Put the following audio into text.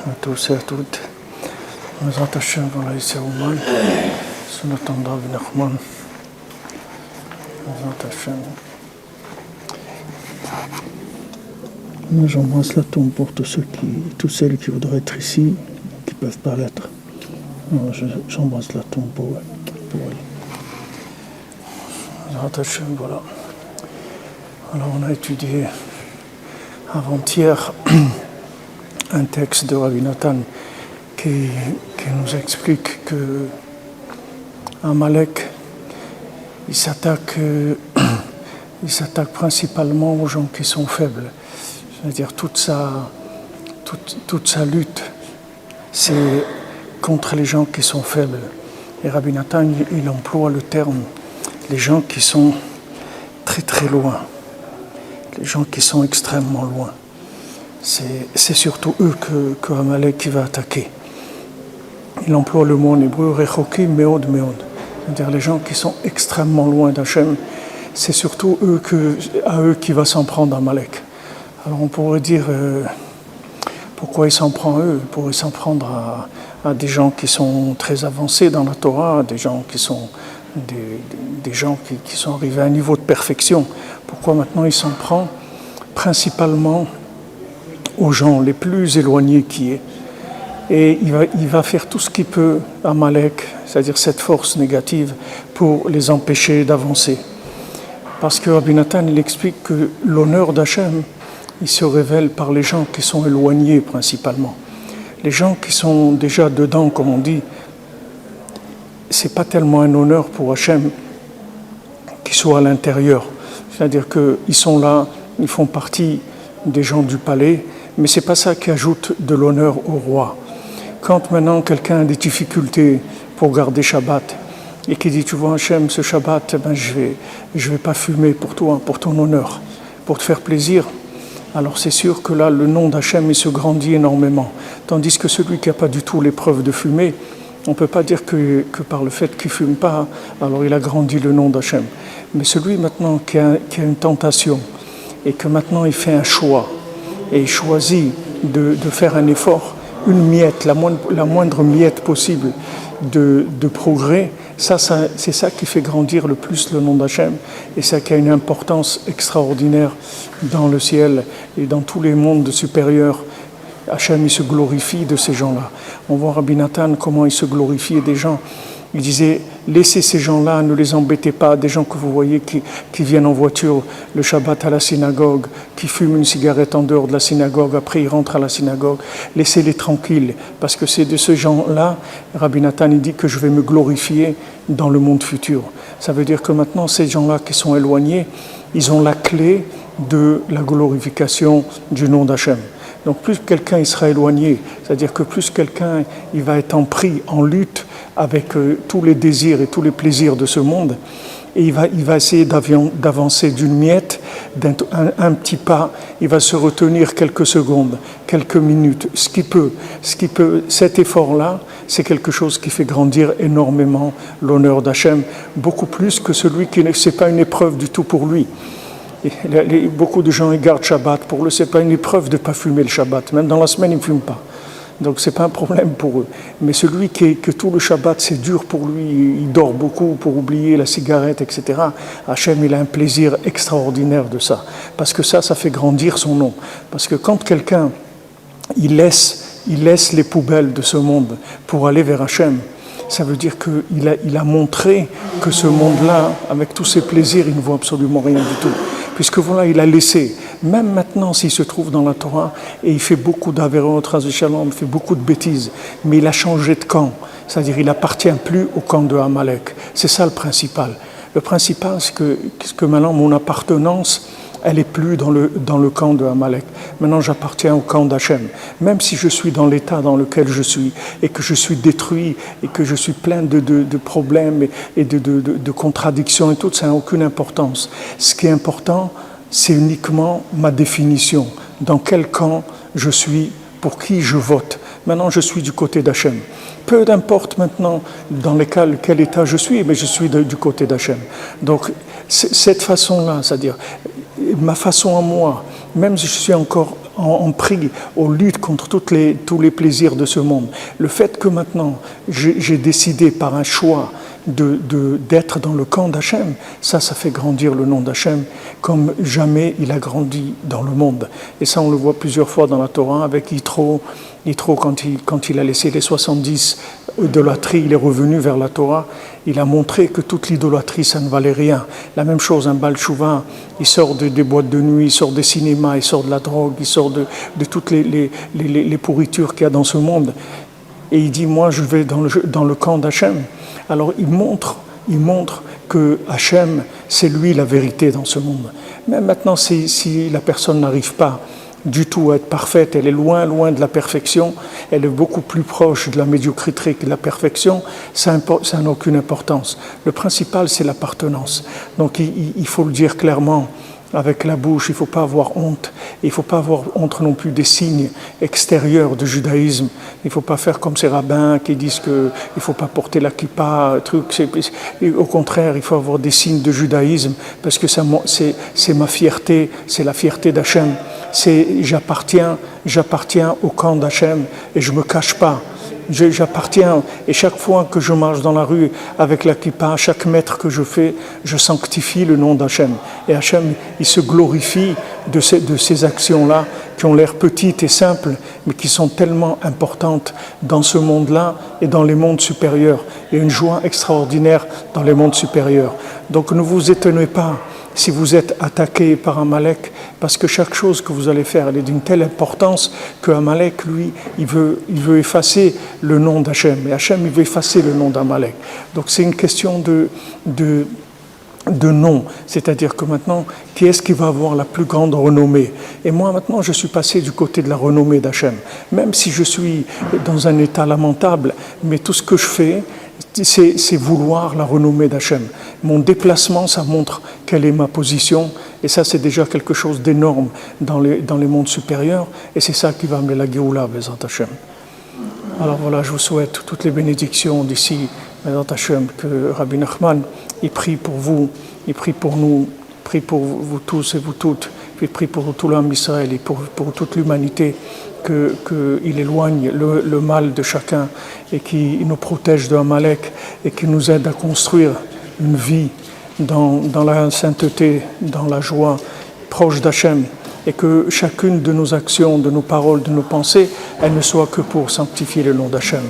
à tous et à toutes. Bezrat Hashem, voilà, ici à Ouman, sous le temps d'Rav Nachman. Bezrat Hashem. J'embrasse la tombe pour tous celles qui voudraient être ici, qui ne peuvent pas l'être. J'embrasse la tombe pour eux. Bezrat Hashem, voilà. Alors on a étudié avant-hier un texte de Rabbi Nathan qui nous explique que Amalek il s'attaque principalement aux gens qui sont faibles. C'est-à-dire toute sa lutte, c'est contre les gens qui sont faibles. Et Rabbi Nathan, il emploie le terme les gens qui sont très très loin, les gens qui sont extrêmement loin. C'est surtout eux que Amalek va attaquer. Il emploie le mot en hébreu rechokim meod meod, c'est-à-dire les gens qui sont extrêmement loin d'Hachem. C'est surtout à eux qu'il va s'en prendre Amalek. Alors on pourrait dire pourquoi il s'en prend à eux. Il pourrait s'en prendre à des gens qui sont très avancés dans la Torah, des gens qui sont des gens qui sont arrivés à un niveau de perfection. Pourquoi maintenant il s'en prend principalement aux gens les plus éloignés qui est. Et il va faire tout ce qu'il peut, Amalek, c'est-à-dire cette force négative, pour les empêcher d'avancer. Parce que Rabbi Nathan, il explique que l'honneur d'Hachem, il se révèle par les gens qui sont éloignés principalement. Les gens qui sont déjà dedans, comme on dit, c'est pas tellement un honneur pour Hachem qu'ils soient à l'intérieur. C'est-à-dire qu'ils sont là, ils font partie des gens du palais, mais c'est pas ça qui ajoute de l'honneur au roi. Quand maintenant quelqu'un a des difficultés pour garder Shabbat et qui dit, tu vois Hachem, ce Shabbat, je vais pas fumer pour toi, pour ton honneur, pour te faire plaisir, alors c'est sûr que là, le nom d'Hachem, il se grandit énormément. Tandis que celui qui n'a pas du tout l'épreuve de fumer, on ne peut pas dire que par le fait qu'il ne fume pas, alors il a grandi le nom d'Hachem. Mais celui maintenant qui a une tentation et que maintenant il fait un choix, et il choisit de faire un effort, une miette, la moindre miette possible de progrès, c'est ça qui fait grandir le plus le nom d'Hachem, et ça qui a une importance extraordinaire dans le ciel et dans tous les mondes supérieurs. Hachem, il se glorifie de ces gens-là. On voit Rabbi Nathan, comment il se glorifiait des gens. Il disait, laissez ces gens-là, ne les embêtez pas, des gens que vous voyez qui viennent en voiture le Shabbat à la synagogue, qui fument une cigarette en dehors de la synagogue, après ils rentrent à la synagogue, laissez-les tranquilles, parce que c'est de ces gens-là, Rabbi Nathan il dit que je vais me glorifier dans le monde futur. Ça veut dire que maintenant, ces gens-là qui sont éloignés, ils ont la clé de la glorification du nom d'Hachem. Donc plus quelqu'un il sera éloigné, c'est-à-dire que plus quelqu'un il va être en lutte avec tous les désirs et tous les plaisirs de ce monde, et il va essayer d'avancer d'une miette, un petit pas, il va se retenir quelques secondes, quelques minutes, ce qui peut. Cet effort-là, c'est quelque chose qui fait grandir énormément l'honneur d'Hachem, beaucoup plus que celui qui c'est pas une épreuve du tout pour lui. Beaucoup de gens ils gardent Shabbat, pour eux c'est pas une épreuve de ne pas fumer le Shabbat, même dans la semaine ils ne fument pas, donc c'est pas un problème pour eux. Mais celui que tout le Shabbat c'est dur pour lui, il dort beaucoup pour oublier la cigarette, etc. Hachem il a un plaisir extraordinaire de ça, parce que ça fait grandir son nom. Parce que quand quelqu'un il laisse les poubelles de ce monde pour aller vers Hachem, ça veut dire qu'il a montré que ce monde-là, avec tous ses plaisirs, il ne vaut absolument rien du tout. Puisque voilà, il a laissé, même maintenant s'il se trouve dans la Torah, et il fait beaucoup d'avéros, il fait beaucoup de bêtises, mais il a changé de camp, c'est-à-dire il n'appartient plus au camp de Amalek. C'est ça le principal. Le principal, c'est que maintenant mon appartenance, elle n'est plus dans le camp de Amalek. Maintenant, j'appartiens au camp d'Hachem. Même si je suis dans l'état dans lequel je suis, et que je suis détruit, et que je suis plein de problèmes et de contradictions et tout, ça n'a aucune importance. Ce qui est important, c'est uniquement ma définition. Dans quel camp je suis, pour qui je vote. Maintenant, je suis du côté d'Hachem. Peu importe maintenant dans quel état je suis, mais je suis du côté d'Hachem. Donc, cette façon-là, c'est-à-dire ma façon à moi, même si je suis encore on prie, on lutte contre tous les plaisirs de ce monde. Le fait que maintenant j'ai décidé par un choix d'être dans le camp d'Hachem, ça fait grandir le nom d'Hachem comme jamais il a grandi dans le monde. Et ça, on le voit plusieurs fois dans la Torah avec Yitro. Yitro, quand il a laissé les 70 idolâtries, il est revenu vers la Torah. Il a montré que toute l'idolâtrie, ça ne valait rien. La même chose, un Baal Tshuva, il sort des boîtes de nuit, il sort des cinémas, il sort de la drogue, il sort de toutes les pourritures qu'il y a dans ce monde. Et il dit, moi, je vais dans le camp d'Hachem. Alors, il montre que Hachem, c'est lui la vérité dans ce monde. Même maintenant, si la personne n'arrive pas du tout à être parfaite, elle est loin de la perfection, elle est beaucoup plus proche de la médiocrité que de la perfection, ça n'a aucune importance. Le principal, c'est l'appartenance. Donc il faut le dire clairement avec la bouche, il ne faut pas avoir honte. Il ne faut pas avoir honte non plus des signes extérieurs du judaïsme. Il ne faut pas faire comme ces rabbins qui disent qu'il ne faut pas porter la kippa, au contraire, il faut avoir des signes de judaïsme parce que c'est ma fierté, c'est la fierté d'Hachem. J'appartiens au camp d'Hachem et je ne me cache pas. J'appartiens, et chaque fois que je marche dans la rue avec la kippa, chaque mètre que je fais, je sanctifie le nom d'Hachem. Et Hachem, il se glorifie de ces actions-là qui ont l'air petites et simples, mais qui sont tellement importantes dans ce monde-là et dans les mondes supérieurs. Il y a une joie extraordinaire dans les mondes supérieurs. Donc ne vous étonnez pas si vous êtes attaqué par Amalek, parce que chaque chose que vous allez faire, elle est d'une telle importance que Amalek, lui, il veut effacer le nom d'Hachem. Et Hachem, il veut effacer le nom d'Amalek. Donc c'est une question de nom. C'est-à-dire que maintenant, qui est-ce qui va avoir la plus grande renommée? Et moi, maintenant, je suis passé du côté de la renommée d'Hachem. Même si je suis dans un état lamentable, mais tout ce que je fais, c'est vouloir la renommée d'Hachem. Mon déplacement, ça montre quelle est ma position, et ça, c'est déjà quelque chose d'énorme dans les mondes supérieurs, et c'est ça qui va amener la Géoula, Bezrat Hachem. Alors voilà, je vous souhaite toutes les bénédictions d'ici, Bezrat Hachem, que Rabbi Nachman, il prie pour vous, il prie pour nous, il prie pour vous tous et vous toutes, puis il prie pour tout l'homme d'Israël et pour toute l'humanité, qu'il éloigne le mal de chacun et qu'il nous protège de Amalek et qu'il nous aide à construire une vie dans la sainteté, dans la joie, proche d'Hachem, et que chacune de nos actions, de nos paroles, de nos pensées, elle ne soit que pour sanctifier le nom d'Hachem.